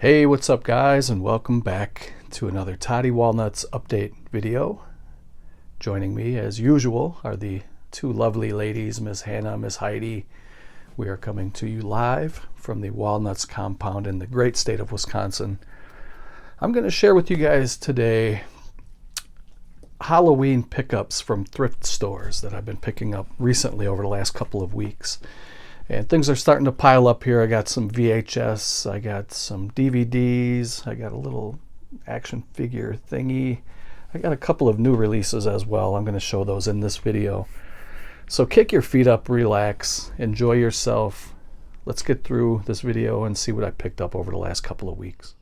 Hey, what's up guys, and welcome back to another Toddy Walnuts update video. Joining me as usual are the two lovely ladies, Miss Hannah, Miss Heidi. We are coming to you live from the Walnuts compound in the great state of Wisconsin. I'm going to share with you guys today Halloween pickups from thrift stores that I've been picking up recently over the last couple of weeks. And things are starting to pile up here. I got some VHS, I got some DVDs, I got a little action figure thingy. I got a couple of new releases as well. I'm going to show those in this video. So kick your feet up, relax, enjoy yourself. Let's get through this video and see what I picked up over the last couple of weeks.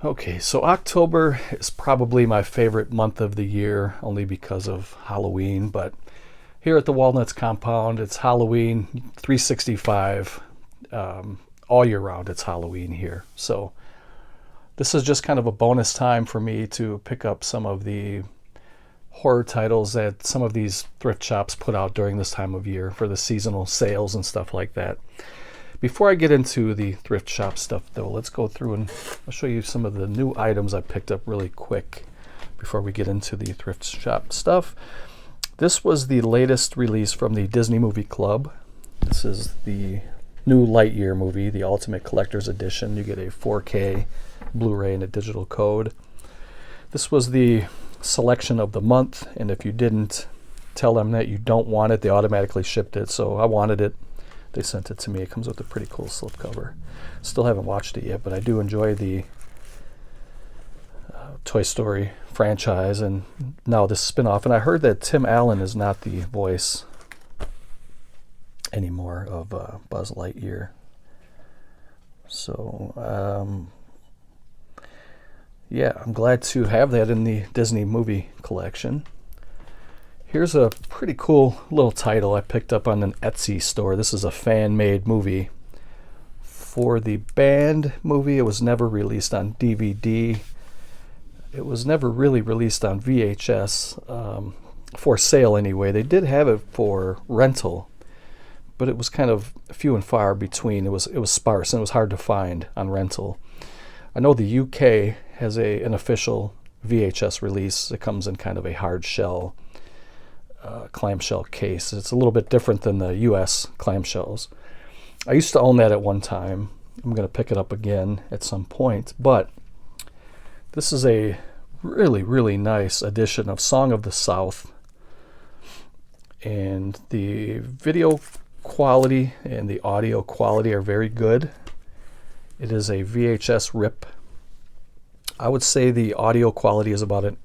Okay, so October is probably my favorite month of the year, only because of Halloween, but here at the Walnuts compound, it's Halloween 365, all year round it's Halloween here. So this is just kind of a bonus time for me to pick up some of the horror titles that some of these thrift shops put out during this time of year for the seasonal sales and stuff like that. Before I get into the thrift shop stuff though, let's go through and I'll show you some of the new items I picked up really quick before we get into the thrift shop stuff. This was the latest release from the Disney Movie Club. This is the new Lightyear movie, the Ultimate Collector's Edition. You get a 4K Blu-ray and a digital code. This was the selection of the month, and if you didn't tell them that you don't want it, they automatically shipped it, so I wanted it. They sent it to me. It comes with a pretty cool slipcover. Still haven't watched it yet, but I do enjoy the Toy Story franchise and now this spin-off. And I heard that Tim Allen is not the voice anymore of Buzz Lightyear. So, yeah, I'm glad to have that in the Disney movie collection. Here's a pretty cool little title I picked up on an Etsy store. This is a fan-made movie for the band movie. It was never released on DVD. It was never really released on VHS, for sale anyway. They did have it for rental, but it was kind of few and far between. It was sparse and it was hard to find on rental. I know the UK has an official VHS release. It comes in kind of a hard shell clamshell case. It's a little bit different than the US clamshells. I used to own that at one time. I'm going to pick it up again at some point, but this is a really, really nice edition of Song of the South, and the video quality and the audio quality are very good. It is a VHS rip. I would say the audio quality is about an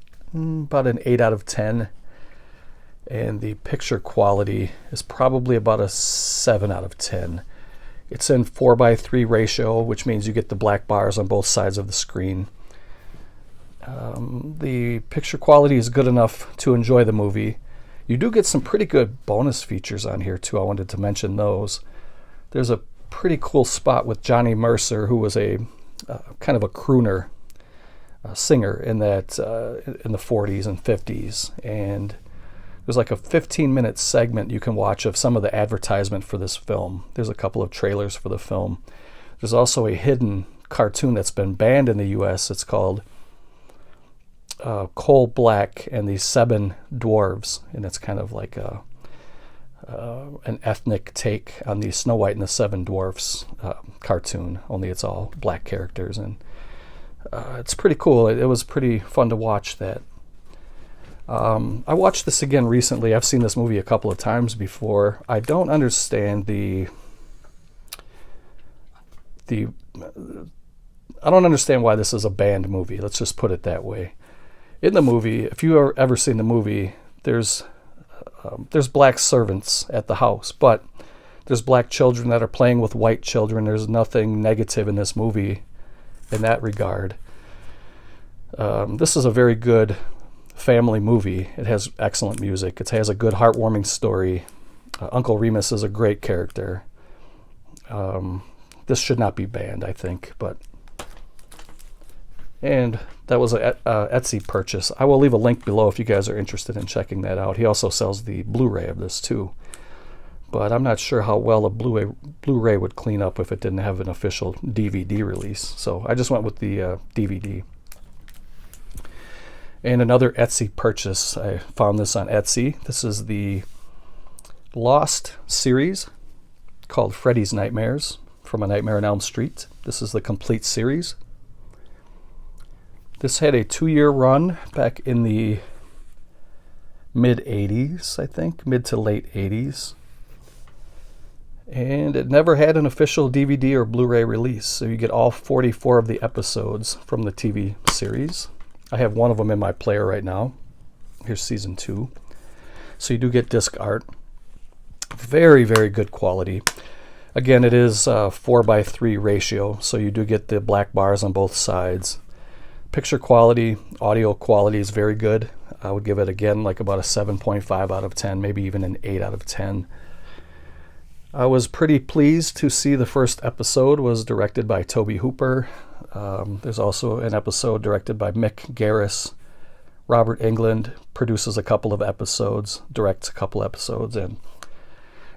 8 out of 10. And the picture quality is probably about a 7 out of 10. It's in 4:3 ratio, which means you get the black bars on both sides of the screen. The picture quality is good enough to enjoy the movie. You do get some pretty good bonus features on here too. I wanted to mention those. There's a pretty cool spot with Johnny Mercer, who was a kind of a crooner singer in that in the 40s and 50s, and there's like a 15-minute segment you can watch of some of the advertisement for this film. There's a couple of trailers for the film. There's also a hidden cartoon that's been banned in the US. It's called Coal Black and the Seven Dwarves, and it's kind of like an ethnic take on the Snow White and the Seven Dwarfs cartoon, only it's all black characters, and it's pretty cool. It was pretty fun to watch that. I watched this again recently. I've seen this movie a couple of times before. I don't understand I don't understand why this is a banned movie. Let's just put it that way. In the movie, if you've ever seen the movie, there's black servants at the house, but there's black children that are playing with white children. There's nothing negative in this movie in that regard. This is a very good family movie. It has excellent music. It has a good heartwarming story. Uncle Remus is a great character. This should not be banned, I think, but... And that was a Etsy purchase. I will leave a link below if you guys are interested in checking that out. He also sells the Blu-ray of this too. But I'm not sure how well a Blu-ray would clean up if it didn't have an official DVD release. So I just went with the DVD. And another Etsy purchase. I found this on Etsy. This is the Lost series called Freddy's Nightmares from A Nightmare on Elm Street. This is the complete series. This had a 2-year run back in the mid-80s, I think, mid to late 80s. And it never had an official DVD or Blu-ray release, so you get all 44 of the episodes from the TV series. I have one of them in my player right now. Here's season 2. So you do get disc art. Very, very good quality. Again, it is 4:3 ratio, so you do get the black bars on both sides. Picture quality, audio quality is very good. I would give it, again, like about a 7.5 out of 10, maybe even an 8 out of 10. I was pretty pleased to see the first episode was directed by Tobe Hooper. There's also an episode directed by Mick Garris. Robert Englund produces a couple of episodes, directs a couple episodes, and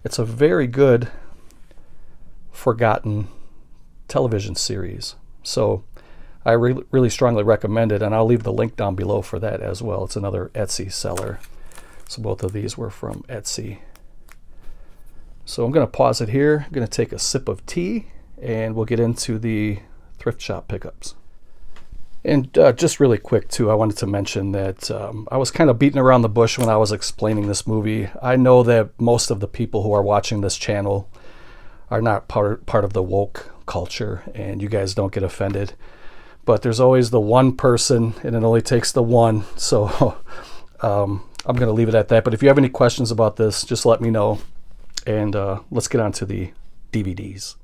it's a very good, forgotten television series. So I really strongly recommend it, and I'll leave the link down below for that as well. It's another Etsy seller. So both of these were from Etsy. So I'm going to pause it here. I'm going to take a sip of tea, and we'll get into the thrift shop pickups. And just really quick, too, I wanted to mention that I was kind of beating around the bush when I was explaining this movie. I know that most of the people who are watching this channel are not part of the woke culture, and you guys don't get offended. But there's always the one person, and it only takes the one. So I'm going to leave it at that. But if you have any questions about this, just let me know. And let's get on to the DVDs.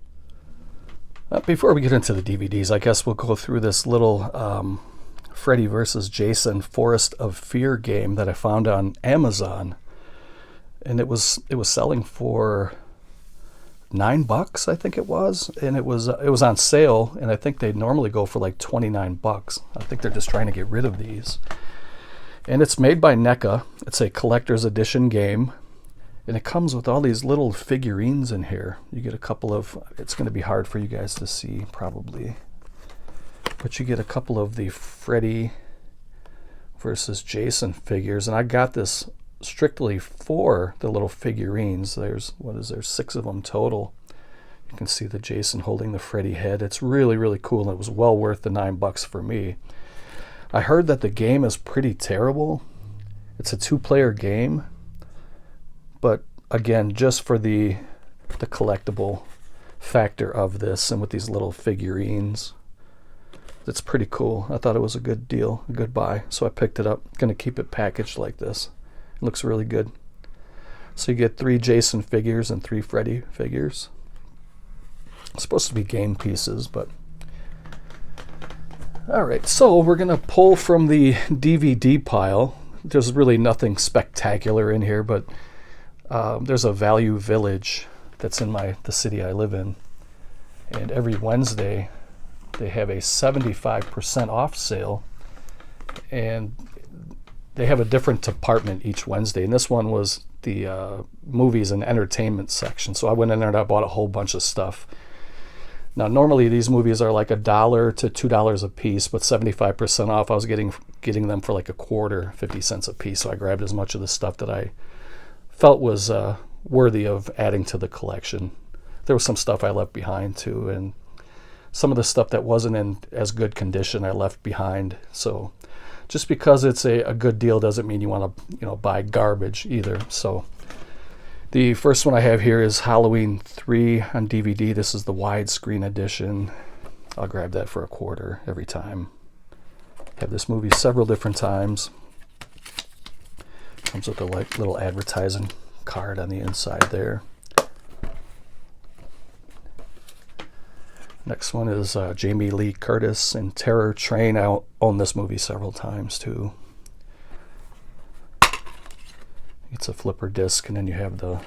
Before we get into the DVDs, I guess we'll go through this little Freddy vs. Jason Forest of Fear game that I found on Amazon. And it was selling for $9, I think it was, and it was on sale, and I think they normally go for like $29. I think they're just trying to get rid of these. And it's made by NECA. It's a collector's edition game, and it comes with all these little figurines in here. You get a couple of, it's going to be hard for you guys to see probably, but you get a couple of the Freddy versus Jason figures, and I got this strictly for the little figurines. There's 6 of them total. You can see the Jason holding the Freddy head. It's really, really cool, and it was well worth the $9 for me. I heard that the game is pretty terrible. It's a 2-player game, but again, just for the collectible factor of this, and with these little figurines, it's pretty cool. I thought it was a good deal, a good buy, so I picked it up. Gonna keep it packaged like this. Looks really good. So you get 3 Jason figures and 3 Freddy figures. It's supposed to be game pieces, but all right. So we're gonna pull from the DVD pile. There's really nothing spectacular in here, but there's a Value Village that's in the city I live in, and every Wednesday they have a 75% off sale, and they have a different department each Wednesday, and this one was the movies and entertainment section. So I went in there and I bought a whole bunch of stuff. Now, normally these movies are like $1 to $2 a piece, but 75% off, I was getting them for like a quarter, 50 cents a piece. So I grabbed as much of the stuff that I felt was worthy of adding to the collection. There was some stuff I left behind too, and some of the stuff that wasn't in as good condition I left behind. So just because it's a good deal doesn't mean you want to buy garbage either. So the first one I have here is Halloween 3 on DVD. This is the widescreen edition. I'll grab that for a quarter every time. Have this movie several different times. Comes with a little advertising card on the inside there. Next one is Jamie Lee Curtis in Terror Train. I own this movie several times too. It's a flipper disc, and then you have the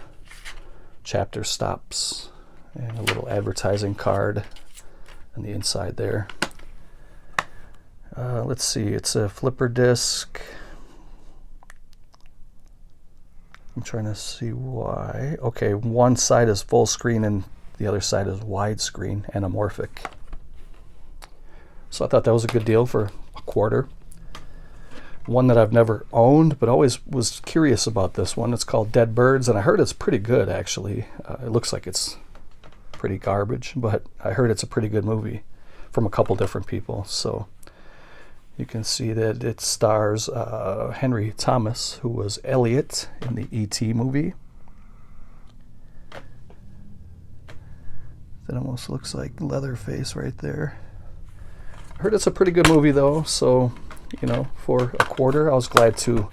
chapter stops and a little advertising card on the inside there. Let's see, it's a flipper disc. I'm trying to see why. Okay, one side is full screen and the other side is widescreen, anamorphic. So I thought that was a good deal for $1. One that I've never owned, but always was curious about this one. It's called Dead Birds, and I heard it's pretty good, actually. It looks like it's pretty garbage, but I heard it's a pretty good movie from a couple different people. So you can see that it stars Henry Thomas, who was Elliot in the E.T. movie. That almost looks like Leatherface right there. I heard it's a pretty good movie, though, so, you know, for $1, I was glad to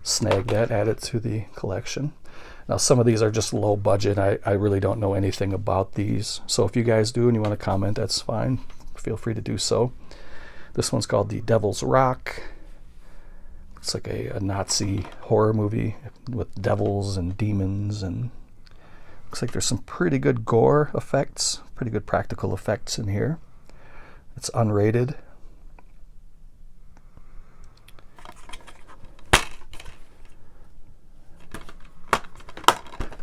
snag that, add it to the collection. Now, some of these are just low budget. I really don't know anything about these. So if you guys do and you want to comment, that's fine. Feel free to do so. This one's called The Devil's Rock. It's like a Nazi horror movie with devils and demons, and looks like there's some pretty good gore effects, pretty good practical effects in here. It's unrated.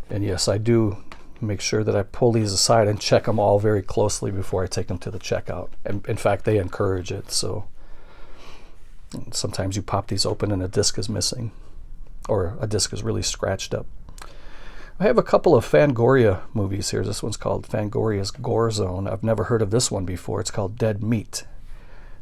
And yes, I do make sure that I pull these aside and check them all very closely before I take them to the checkout. And in fact, they encourage it. So sometimes you pop these open and a disc is missing, or a disc is really scratched up. I have a couple of Fangoria movies here. This one's called Fangoria's Gore Zone. I've never heard of this one before. It's called Dead Meat.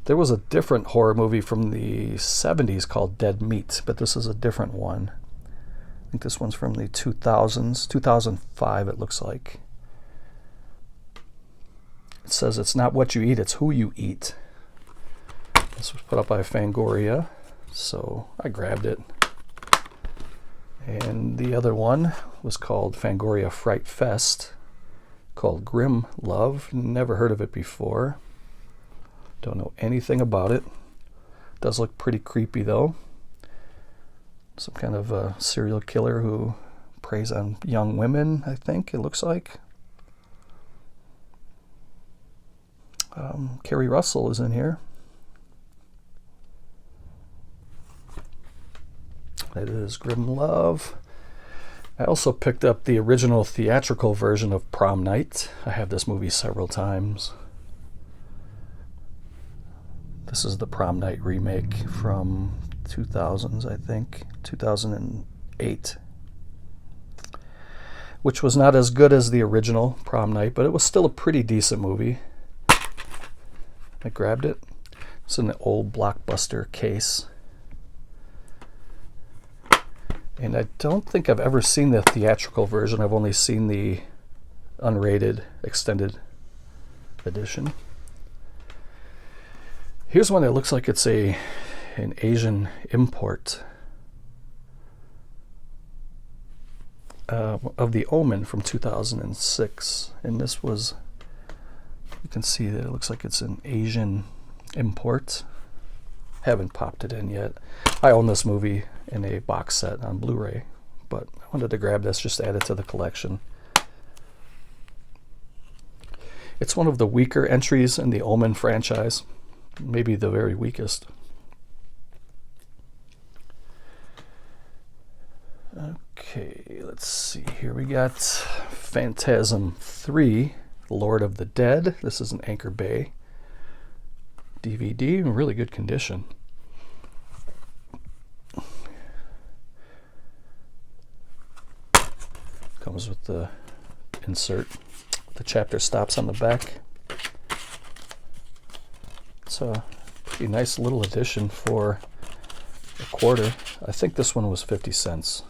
There was a different horror movie from the 70s called Dead Meat, but this is a different one. I think this one's from the 2000s, 2005 it looks like. It says it's not what you eat, it's who you eat. This was put up by Fangoria, so I grabbed it. And the other one was called Fangoria Fright Fest, called Grim Love. Never heard of it before. Don't know anything about it. Does look pretty creepy though. Some kind of a serial killer who preys on young women, I think it looks like. Kerry Russell is in here. That is Grim Love. I also picked up the original theatrical version of Prom Night. I have this movie several times. This is the Prom Night remake from 2000s, I think, 2008, which was not as good as the original Prom Night, but it was still a pretty decent movie. I grabbed it. It's in the old Blockbuster case. And I don't think I've ever seen the theatrical version. I've only seen the unrated extended edition. Here's one that looks like it's an Asian import of The Omen from 2006. And this was, you can see that it looks like it's an Asian import. Haven't popped it in yet. I own this movie in a box set on Blu-ray, but I wanted to grab this just to add it to the collection. It's one of the weaker entries in the Omen franchise, maybe the very weakest. Okay, let's see here. We got Phantasm III, Lord of the Dead. This is an Anchor Bay DVD in really good condition. Comes with the insert. The chapter stops on the back. It's a pretty nice little edition for $1. I think this one was 50 cents.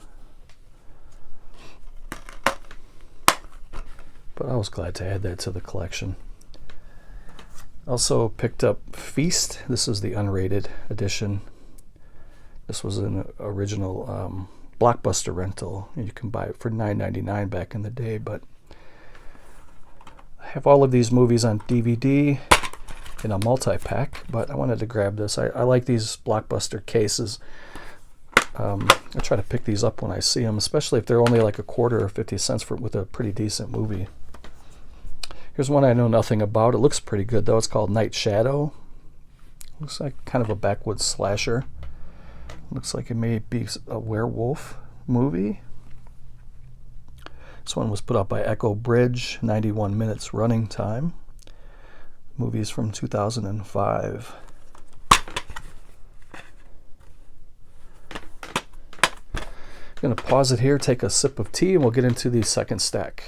But I was glad to add that to the collection. Also picked up Feast. This is the unrated edition. This was an original Blockbuster rental. You can buy it for $9.99 back in the day, but I have all of these movies on DVD in a multi-pack, but I wanted to grab this. I like these Blockbuster cases. I try to pick these up when I see them, especially if they're only like a quarter or 50 cents with a pretty decent movie. Here's one I know nothing about. It looks pretty good though. It's called Night Shadow. Looks like kind of a backwoods slasher. Looks like it may be a werewolf movie. This one was put up by Echo Bridge, 91 minutes running time. Movie is from 2005. I'm going to pause it here, take a sip of tea, and we'll get into the second stack.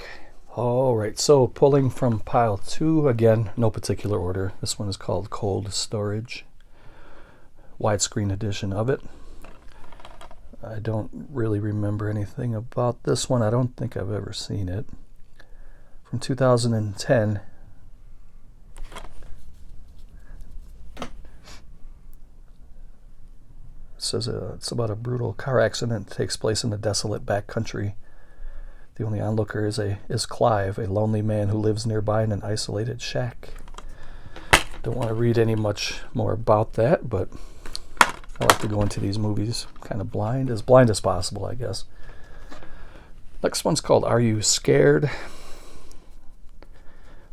All right, so pulling from pile 2, again, no particular order. This one is called Cold Storage. Widescreen edition of it. I don't really remember anything about this one. I don't think I've ever seen it. From 2010. It says it's about a brutal car accident that takes place in the desolate backcountry. The only onlooker is Clive, a lonely man who lives nearby in an isolated shack. Don't want to read any much more about that, but I like to go into these movies kind of blind as possible, I guess. Next one's called Are You Scared?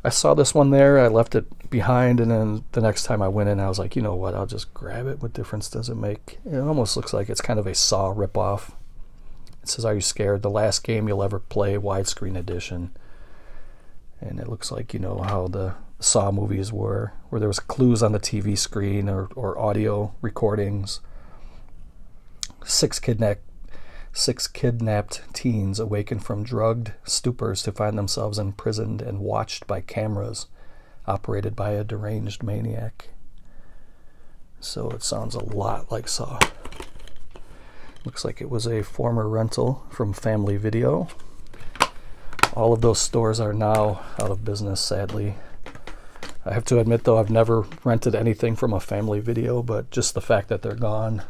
I saw this one there, I left it behind, and then the next time I went in, I was like, you know what, I'll just grab it. What difference does it make? It almost looks like it's kind of a Saw ripoff. It says, Are You Scared? The last game you'll ever play, widescreen edition. And it looks like, you know, how the Saw movies were, where there was clues on the TV screen or audio recordings. Six kidnapped teens awaken from drugged stupors to find themselves imprisoned and watched by cameras operated by a deranged maniac. So it sounds a lot like Saw. Looks like it was a former rental from Family Video. All of those stores are now out of business, sadly. I have to admit, though, I've never rented anything from a Family Video, but just the fact that they're gone,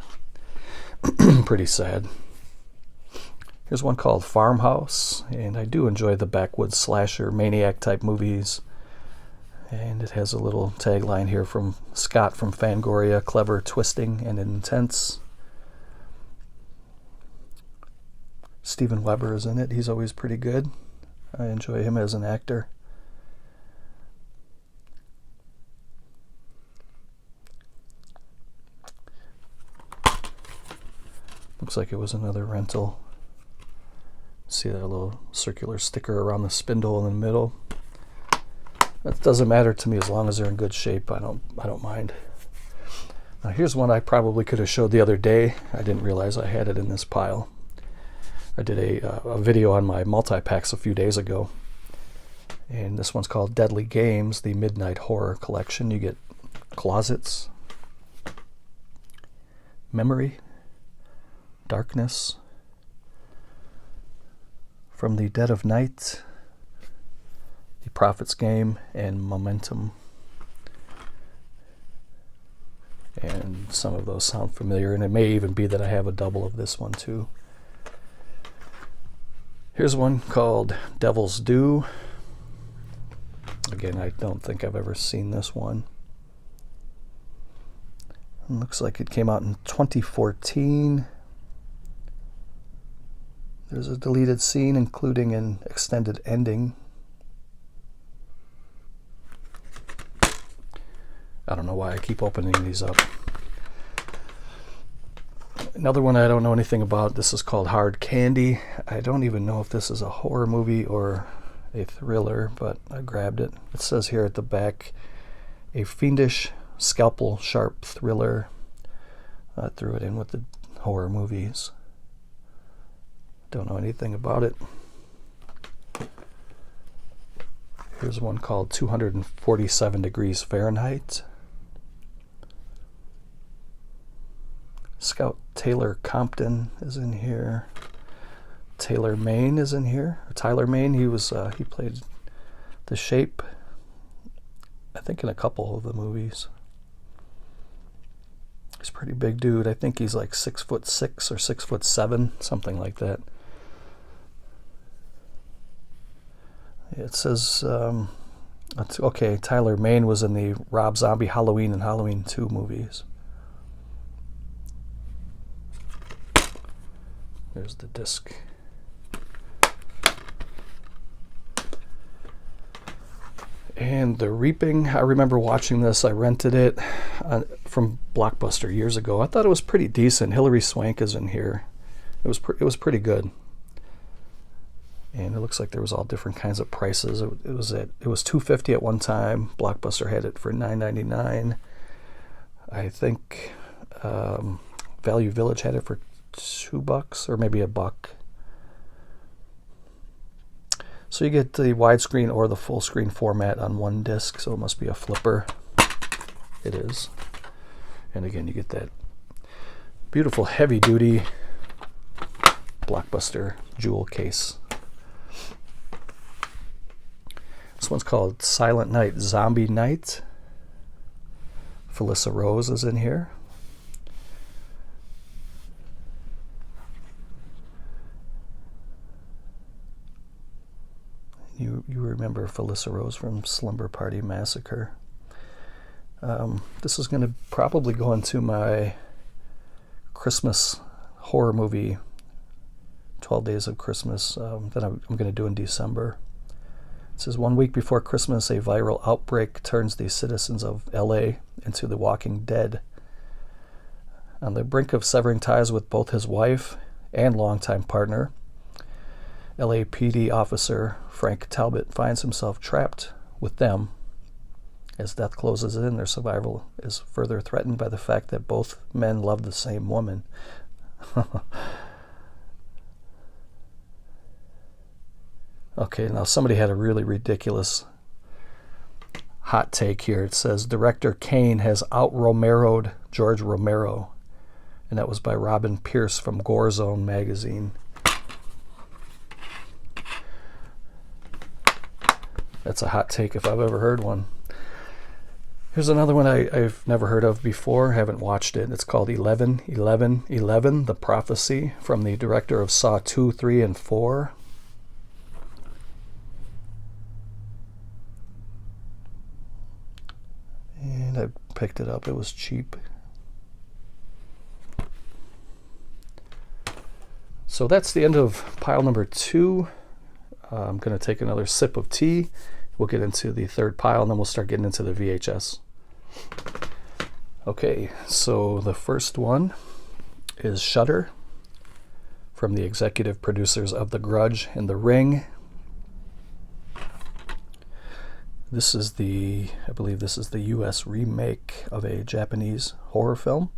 pretty sad. Here's one called Farmhouse, and I do enjoy the backwoods slasher maniac type movies. And it has a little tagline here from Scott from Fangoria: clever, twisting, and intense. Steven Weber is in it. He's always pretty good. I enjoy him as an actor. Looks like it was another rental. See that little circular sticker around the spindle in the middle. That doesn't matter to me as long as they're in good shape. I don't mind. Now here's one I probably could have showed the other day. I didn't realize I had it in this pile. I did a video on my multi-packs a few days ago. And this one's called Deadly Games, the Midnight Horror Collection. You get Closets, Memory, Darkness, From the Dead of Night, The Prophet's Game, and Momentum. And some of those sound familiar, and it may even be that I have a double of this one too. Here's one called Devil's Due. Again, I don't think I've ever seen this one. It looks like it came out in 2014. There's a deleted scene, including an extended ending. I don't know why I keep opening these up. Another one I don't know anything about. This is called Hard Candy. I don't even know if this is a horror movie or a thriller, but I grabbed it. It says here at the back, a fiendish, scalpel-sharp thriller. I threw it in with the horror movies. Don't know anything about it. Here's one called 247 Degrees Fahrenheit. Scout Taylor Compton is in here. Taylor Maine is in here. Tyler Maine, he played The Shape, I think, in a couple of the movies. He's a pretty big dude. I think he's like 6'6" or 6'7", something like that. It says, okay, Tyler Maine was in the Rob Zombie Halloween and Halloween 2 movies. There's the disc. And The Reaping, I remember watching this. I rented it from Blockbuster years ago. I thought it was pretty decent. Hilary Swank is in here. It was pretty good. And it looks like there was all different kinds of prices. It was $2.50 at one time. Blockbuster had it for $9.99. I think Value Village had it for $2 or maybe $1. So you get the widescreen or the full screen format on one disc, so it must be a flipper. It is. And again, you get that beautiful heavy duty Blockbuster jewel case. This one's called Silent Night, Zombie Night. Felissa Rose is in here. You remember Felissa Rose from Slumber Party Massacre. This is going to probably go into my Christmas horror movie, 12 Days of Christmas, that I'm going to do in December. It says, 1 week before Christmas, a viral outbreak turns the citizens of LA into the Walking Dead. On the brink of severing ties with both his wife and longtime partner, LAPD officer Frank Talbot finds himself trapped with them. As death closes in, their survival is further threatened by the fact that both men love the same woman. Okay, now somebody had a really ridiculous hot take here. It says, director Kane has out-Romero'd George Romero. And that was by Robin Pierce from Gore Zone magazine. That's a hot take if I've ever heard one. Here's another one I've never heard of before, haven't watched it. It's called 11-11-11, The Prophecy, from the director of Saw 2, 3, and 4. And I picked it up. It was cheap. So that's the end of pile number 2. I'm going to take another sip of tea. We'll get into the third pile, and then we'll start getting into the VHS. Okay, so the first one is Shudder, from the executive producers of The Grudge and The Ring. This is I believe this is the US remake of a Japanese horror film.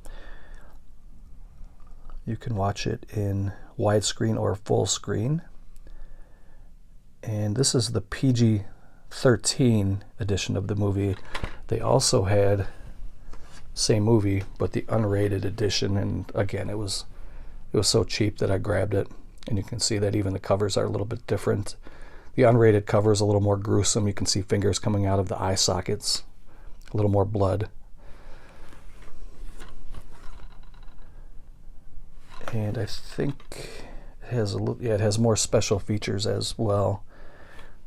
You can watch it in widescreen or full screen. And this is the PG-13 edition of the movie. They also had same movie, but the unrated edition. And again, it was so cheap that I grabbed it. And you can see that even the covers are a little bit different. The unrated cover is a little more gruesome. You can see fingers coming out of the eye sockets, a little more blood. And I think it has it has more special features as well.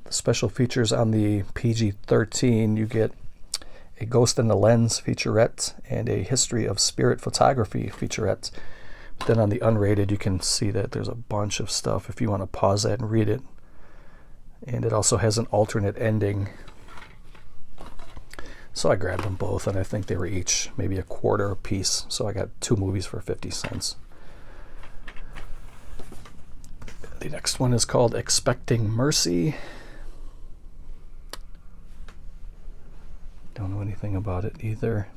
The special features on the PG-13, you get a Ghost in the Lens featurette and a History of Spirit Photography featurette. But then on the unrated, you can see that there's a bunch of stuff if you want to pause that and read it. And it also has an alternate ending. So I grabbed them both, and I think they were each maybe $0.25 a piece. So I got 2 movies for 50 cents. The next one is called Expecting Mercy. Don't know anything about it either.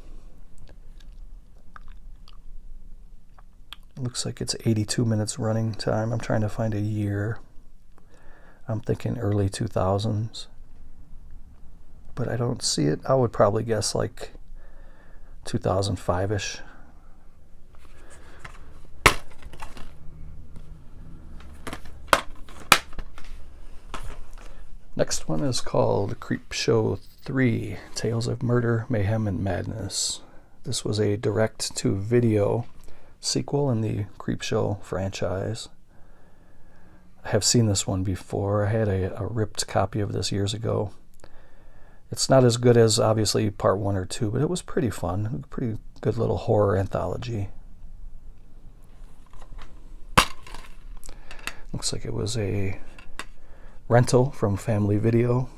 It looks like it's 82 minutes running time. I'm trying to find a year. I'm thinking early 2000s. But I don't see it. I would probably guess like 2005-ish. Next one is called Creepshow 3, Tales of Murder, Mayhem, and Madness. This was a direct-to-video sequel in the Creepshow franchise. I have seen this one before. I had a ripped copy of this years ago. It's not as good as, obviously, part 1 or 2, but it was pretty fun. Pretty good little horror anthology. Looks like it was a rental from Family Video.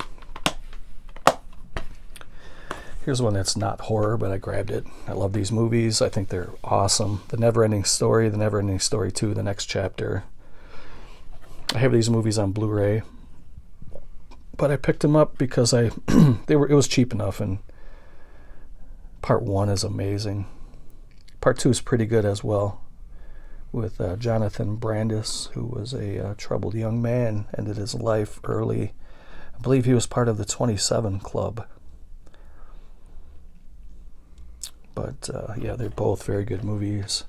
Here's one that's not horror, but I grabbed it. I love these movies. I think they're awesome. The Neverending Story, The Neverending Story 2, The Next Chapter. I have these movies on Blu-ray, but I picked them up because it was cheap enough, and part 1 is amazing. Part 2 is pretty good as well, with Jonathan Brandis, who was a troubled young man, ended his life early. I believe he was part of the 27 Club. But yeah, they're both very good movies.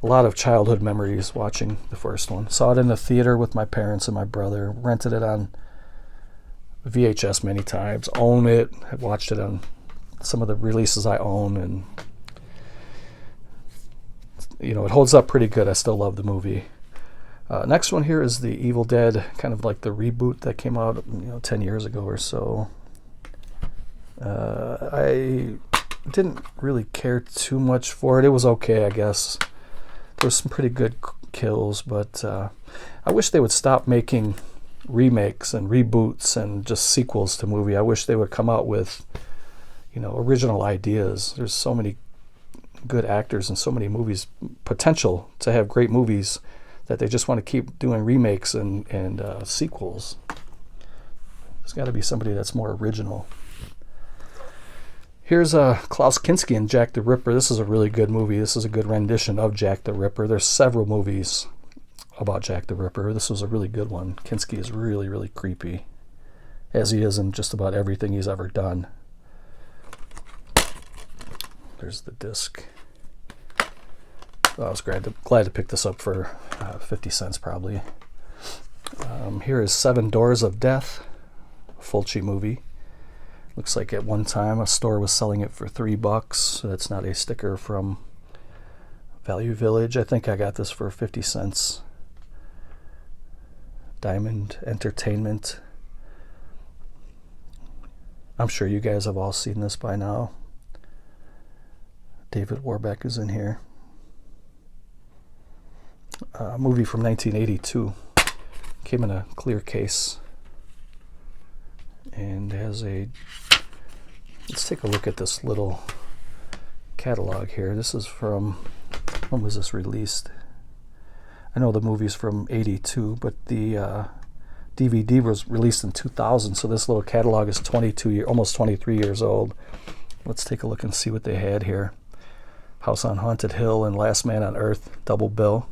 A lot of childhood memories watching the first one. Saw it in the theater with my parents and my brother. Rented it on VHS many times. Own it. I watched it on some of the releases I own, and it holds up pretty good. I still love the movie. Next one here is the Evil Dead, kind of like the reboot that came out 10 years ago or so. I didn't really care too much for it. It was okay, I guess. There was some pretty good kills, but I wish they would stop making remakes and reboots and just sequels to movie. I wish they would come out with original ideas. There's so many good actors and so many movies, potential to have great movies, that they just want to keep doing remakes and sequels. There's got to be somebody that's more original. Here's Klaus Kinski and Jack the Ripper. This is a really good movie. This is a good rendition of Jack the Ripper. There's several movies about Jack the Ripper. This was a really good one. Kinski is really, really creepy, as he is in just about everything he's ever done. There's the disc. I was glad to pick this up for 50 cents probably. Here is Seven Doors of Death, a Fulci movie. Looks like at one time a store was selling it for $3. So that's not a sticker from Value Village. I think I got this for 50 cents. Diamond Entertainment. I'm sure you guys have all seen this by now. David Warbeck is in here. A movie from 1982. Came in a clear case. And has let's take a look at this little catalog here. This is from, when was this released? I know the movie's from 82, but the DVD was released in 2000, so this little catalog is almost 23 years old. Let's take a look and see what they had here. House on Haunted Hill and Last Man on Earth, double bill.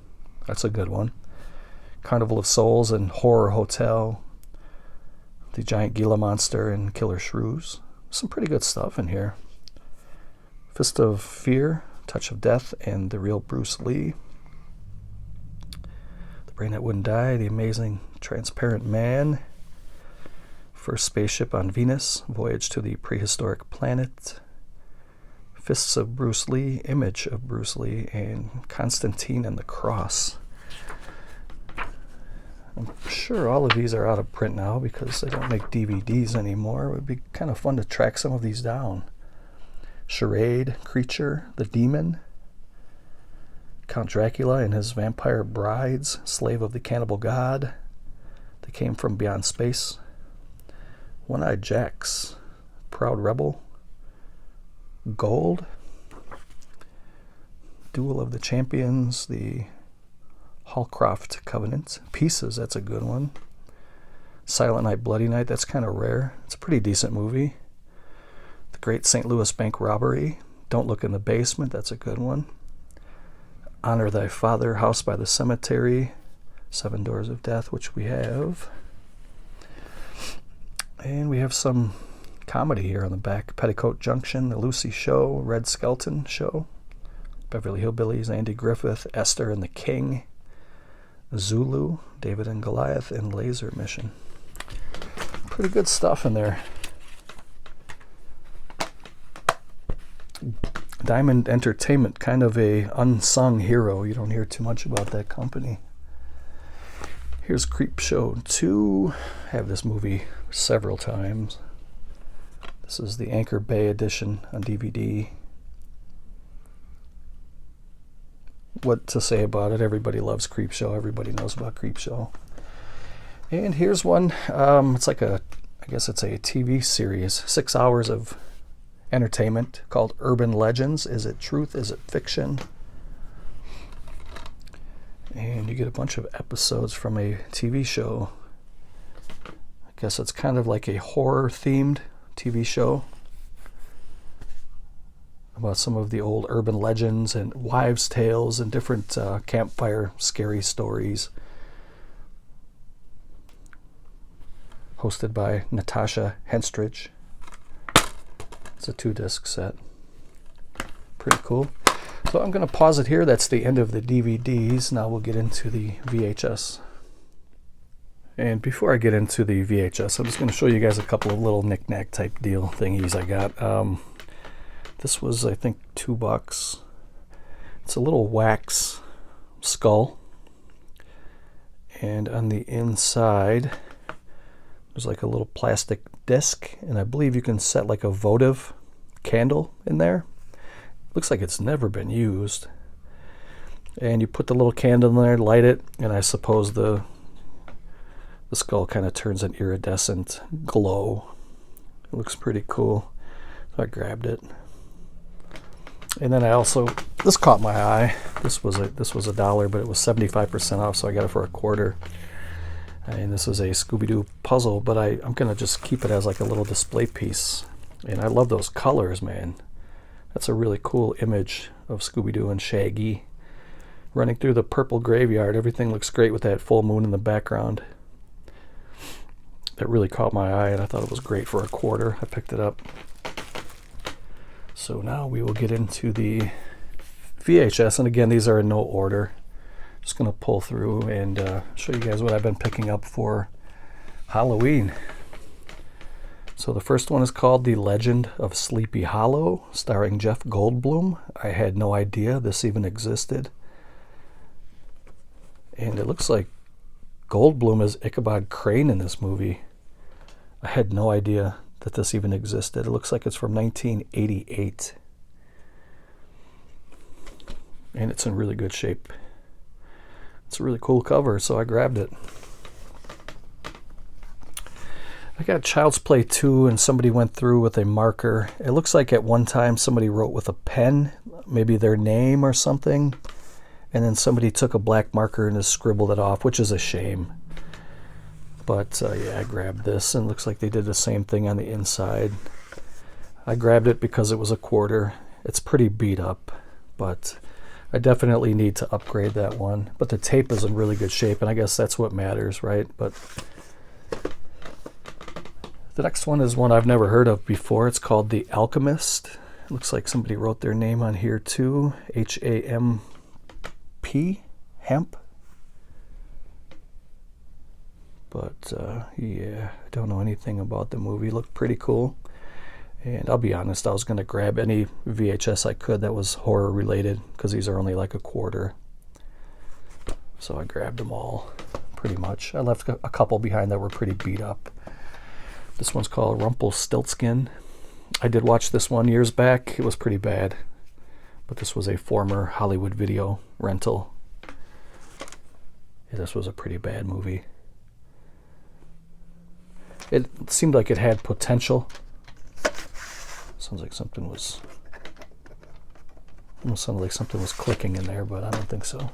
That's a good one. Carnival of Souls and Horror Hotel. The Giant Gila Monster and Killer Shrews. Some pretty good stuff in here. Fist of Fear, Touch of Death, and The Real Bruce Lee. The Brain That Wouldn't Die, The Amazing Transparent Man. First Spaceship on Venus, Voyage to the Prehistoric Planet. Fists of Bruce Lee, Image of Bruce Lee, and Constantine and the Cross. I'm sure all of these are out of print now because they don't make DVDs anymore. It would be kind of fun to track some of these down. Charade, Creature, The Demon, Count Dracula and his Vampire Brides, Slave of the Cannibal God, They Came from Beyond Space, One-Eyed Jacks, Proud Rebel, Gold, Duel of the Champions, the Hallcroft Covenant, Pieces, that's a good one. Silent Night, Bloody Night, that's kind of rare. It's a pretty decent movie. The Great St. Louis Bank Robbery, Don't Look in the Basement, that's a good one. Honor Thy Father, House by the Cemetery, Seven Doors of Death, which we have. And we have some comedy here on the back. Petticoat Junction, The Lucy Show, Red Skelton Show, Beverly Hillbillies, Andy Griffith, Esther and the King, Zulu, David and Goliath, and Laser Mission. Pretty good stuff in there. Diamond Entertainment, kind of a unsung hero. You don't hear too much about that company. Here's Creepshow 2. I have this movie several times. This is the Anchor Bay edition on DVD. what to say about it. Everybody loves Creepshow. Everybody knows about Creepshow. And here's one. It's like I guess it's a TV series, 6 hours of entertainment called Urban Legends. Is it truth? Is it fiction? And you get a bunch of episodes from a TV show. I guess it's kind of like a horror-themed TV show about some of the old urban legends and wives' tales and different campfire scary stories. Hosted by Natasha Henstridge. It's a 2-disc set. Pretty cool. So I'm going to pause it here. That's the end of the DVDs. Now we'll get into the VHS. And before I get into the VHS, I'm just going to show you guys a couple of little knick-knack type deal thingies I got. This was, I think, $2. It's a little wax skull. And on the inside, there's like a little plastic disc. And I believe you can set like a votive candle in there. Looks like it's never been used. And you put the little candle in there, light it, and I suppose the skull kind of turns an iridescent glow. It looks pretty cool. So I grabbed it. And then I also, this caught my eye. This was $1, but it was 75% off, so I got it for $0.25. And this is a Scooby-Doo puzzle, but I'm gonna just keep it as like a little display piece. And I love those colors, man. That's a really cool image of Scooby-Doo and Shaggy running through the purple graveyard. Everything looks great with that full moon in the background. That really caught my eye, and I thought it was great for $0.25. I picked it up. So now we will get into the VHS, and again, these are in no order. Just going to pull through and show you guys what I've been picking up for Halloween. So the first one is called The Legend of Sleepy Hollow, starring Jeff Goldblum. I had no idea this even existed. And it looks like Goldblum is Ichabod Crane in this movie. I had no idea that this even existed. It looks like it's from 1988. And it's in really good shape. It's a really cool cover, so I grabbed it. I got Child's Play 2, and somebody went through with a marker. It looks like at one time somebody wrote with a pen, maybe their name or something, and then somebody took a black marker and just scribbled it off, which is a shame. But yeah, I grabbed this, and it looks like they did the same thing on the inside. I grabbed it because it was $0.25. It's pretty beat up, but I definitely need to upgrade that one. But the tape is in really good shape, and I guess that's what matters, right? But the next one is one I've never heard of before. It's called The Alchemist. It looks like somebody wrote their name on here too. H-A-M-P? Hemp? But yeah, I don't know anything about the movie. It looked pretty cool. And I'll be honest, I was going to grab any VHS I could that was horror related, because these are only like $0.25. So I grabbed them all, pretty much. I left a couple behind that were pretty beat up. This one's called Rumpelstiltskin. I did watch this one years back. It was pretty bad. But this was a former Hollywood Video rental. Yeah, this was a pretty bad movie. It seemed like it had potential. Sounds like something was... almost sounded like something was clicking in there, but I don't think so.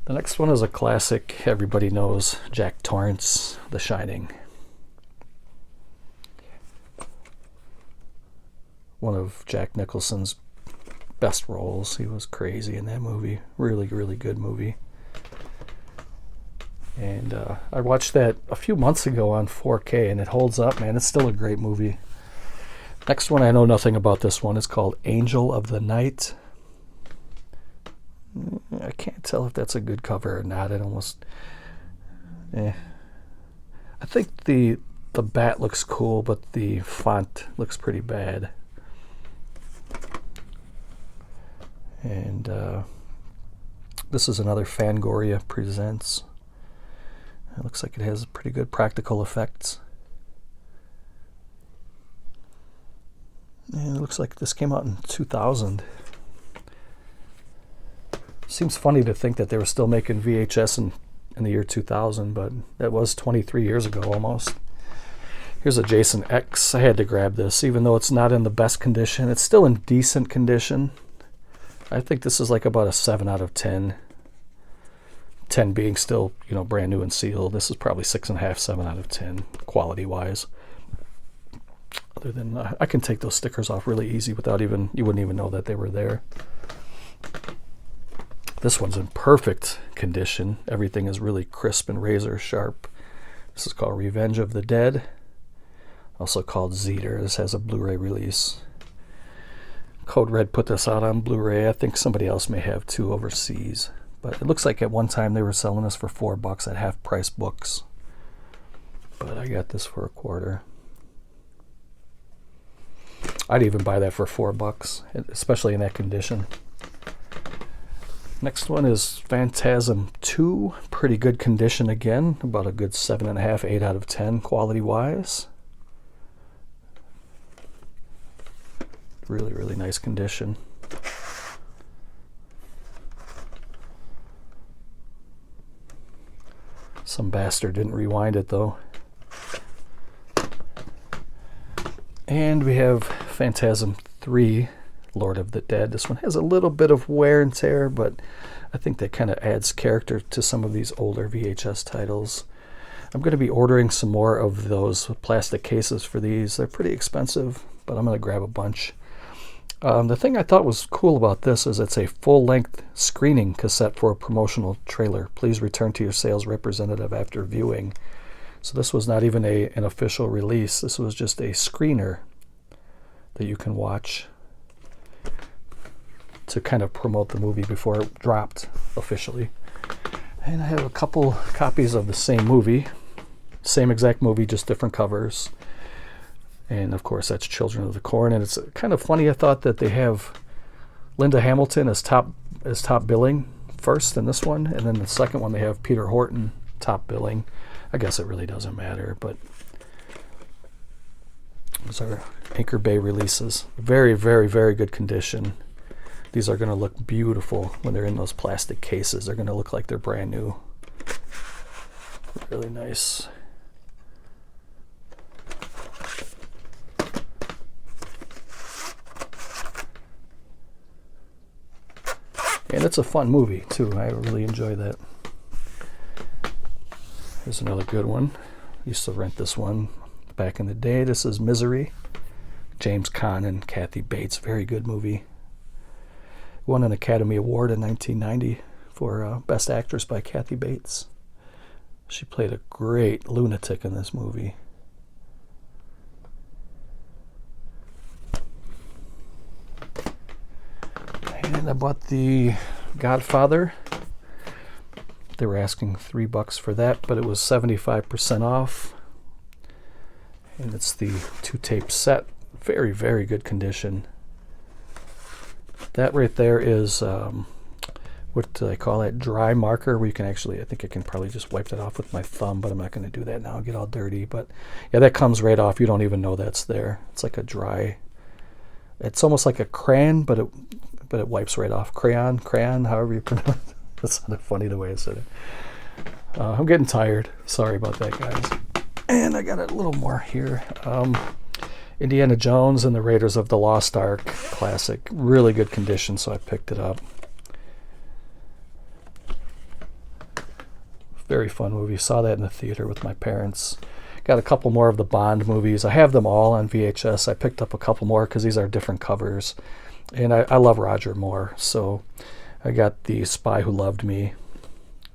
The next one is a classic. Everybody knows Jack Torrance, The Shining. One of Jack Nicholson's best roles. He was crazy in that movie. Really, really good movie. And I watched that a few months ago on 4K, and it holds up, man. It's still a great movie. Next one, I know nothing about this one. It's called Angel of the Night. I can't tell if that's a good cover or not. It almost... I think the bat looks cool, but the font looks pretty bad. And this is another Fangoria Presents. It looks like it has pretty good practical effects. And it looks like this came out in 2000. Seems funny to think that they were still making VHS in the year 2000, but that was 23 years ago almost. Here's a Jason X. I had to grab this, even though it's not in the best condition. It's still in decent condition. I think this is like about a 7 out of 10. 10 being still, you know, brand new and sealed. This is probably 6.5, 7 out of 10, quality-wise. Other than, I can take those stickers off really easy without even, you wouldn't even know that they were there. This one's in perfect condition. Everything is really crisp and razor sharp. This is called Revenge of the Dead. Also called Zeter. This has a Blu-ray release. Code Red put this out on Blu-ray. I think somebody else may have too overseas. But it looks like at one time they were selling this for $4 at half-price books. But I got this for $1. I'd even buy that for $4, especially in that condition. Next one is Phantasm II. Pretty good condition again. About a good 7.5, 8 out of 10 quality-wise. Really, really nice condition. Some bastard didn't rewind it though. And we have Phantasm III, Lord of the Dead. This one has a little bit of wear and tear, but I think that kind of adds character to some of these older VHS titles. I'm going to be ordering some more of those plastic cases for these. They're pretty expensive, but I'm going to grab a bunch. The thing I thought was cool about this is it's a full-length screening cassette for a promotional trailer. Please return to your sales representative after viewing. So this was not even an official release. This was just a screener that you can watch to kind of promote the movie before it dropped officially. And I have a couple copies of the same movie. Same exact movie, just different covers. And of course that's Children of the Corn. And it's kind of funny, I thought, that they have Linda Hamilton as top billing first in this one, and then the second one they have Peter Horton top billing. I guess it really doesn't matter, but those are Anchor Bay releases. Very, very, very good condition. These are going to look beautiful when they're in those plastic cases. They're going to look like they're brand new. Really nice. And it's a fun movie too. I really enjoy that. Here's another good one. Used to rent this one back in the day. This is Misery. James Caan and Kathy Bates. Very good movie. Won an Academy Award in 1990 for Best Actress by Kathy Bates. She played a great lunatic in this movie. And I bought the Godfather. They were asking $3 for that, but it was 75% off. And it's the 2-tape set. Very, very good condition. That right there is, what do I call it? Dry marker, where you can actually, I think I can probably just wipe that off with my thumb, but I'm not going to do that now. I'll get all dirty. But yeah, that comes right off. You don't even know that's there. It's like a dry, it's almost like a crayon, but it wipes right off. Crayon, however you pronounce it. That sounded funny the way I said it. I'm getting tired. Sorry about that, guys. And I got a little more here. Indiana Jones and the Raiders of the Lost Ark classic. Really good condition, so I picked it up. Very fun movie. Saw that in the theater with my parents. Got a couple more of the Bond movies. I have them all on VHS. I picked up a couple more because these are different covers. And I love Roger Moore, so I got The Spy Who Loved Me.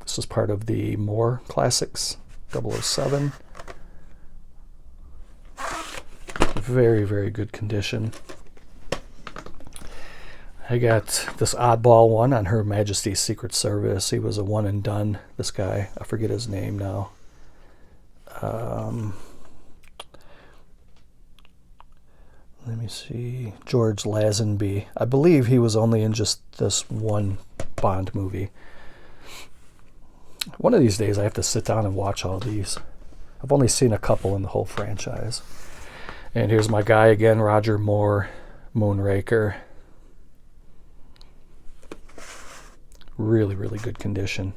This is part of the Moore Classics, 007. Very, very good condition. I got this Oddball one on Her Majesty's Secret Service. He was a one and done, this guy. I forget his name now. Let me see. George Lazenby. I believe he was only in just this one Bond movie. One of these days I have to sit down and watch all these. I've only seen a couple in the whole franchise. And here's my guy again, Roger Moore, Moonraker. Really, really good condition.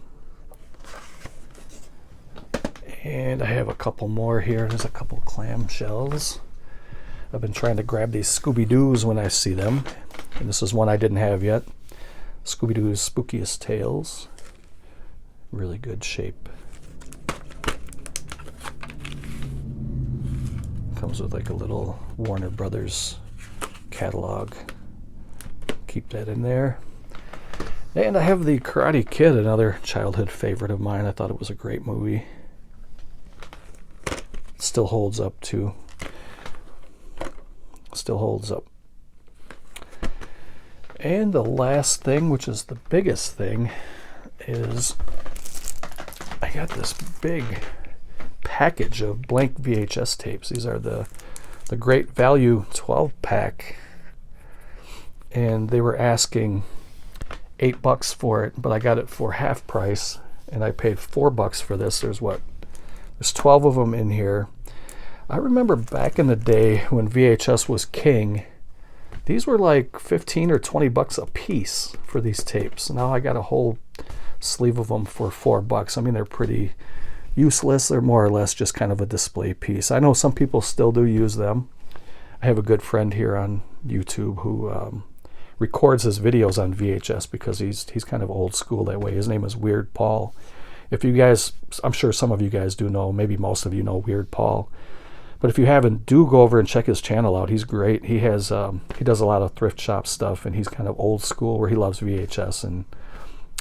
And I have a couple more here. There's a couple clamshells. I've been trying to grab these ScoobyDoos when I see them. And this is one I didn't have yet. ScoobyDoo's Spookiest Tales. Really good shape. Comes with like a little Warner Brothers catalog. Keep that in there. And I have the Karate Kid, another childhood favorite of mine. I thought it was a great movie. Still holds up too. Still holds up. And the last thing, which is the biggest thing, is I got this big package of blank VHS tapes. These are the Great Value 12-pack. And they were asking $8 for it, but I got it for half price, and I paid $4 for this. There's 12 of them in here. I remember back in the day when VHS was king, these were like 15 or 20 bucks a piece for these tapes. Now I got a whole sleeve of them for $4. I mean, they're pretty useless. They're more or less just kind of a display piece. I know some people still do use them. I have a good friend here on YouTube who records his videos on VHS because he's kind of old school that way. His name is Weird Paul. If you guys, I'm sure some of you guys do know, maybe most of you know Weird Paul. But if you haven't, do go over and check his channel out. He's great. He has he does a lot of thrift shop stuff, and he's kind of old school where he loves VHS and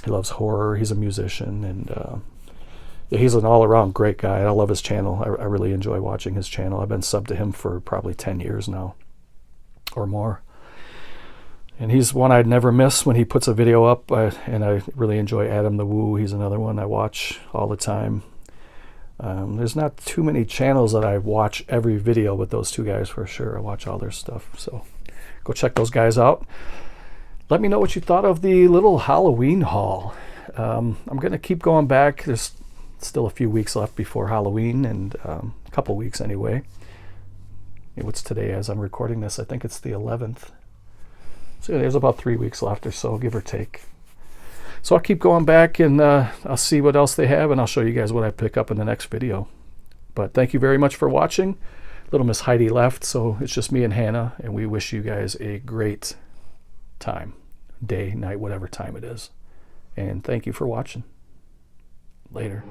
he loves horror. He's a musician, and yeah, he's an all-around great guy. I love his channel. I really enjoy watching his channel. I've been subbed to him for probably 10 years now or more. And he's one I'd never miss when he puts a video up, and I really enjoy Adam the Woo. He's another one I watch all the time. There's not too many channels that I watch every video with those two guys for sure. I watch all their stuff, so go check those guys out. Let me know what you thought of the little Halloween haul. I'm going to keep going back. There's still a few weeks left before Halloween, and a couple weeks anyway. What's today as I'm recording this? I think it's the 11th. So there's about 3 weeks left or so, give or take. So I'll keep going back, and I'll see what else they have, and I'll show you guys what I pick up in the next video. But thank you very much for watching. Little Miss Heidi left, so it's just me and Hannah, and we wish you guys a great time. Day, night, whatever time it is. And thank you for watching. Later.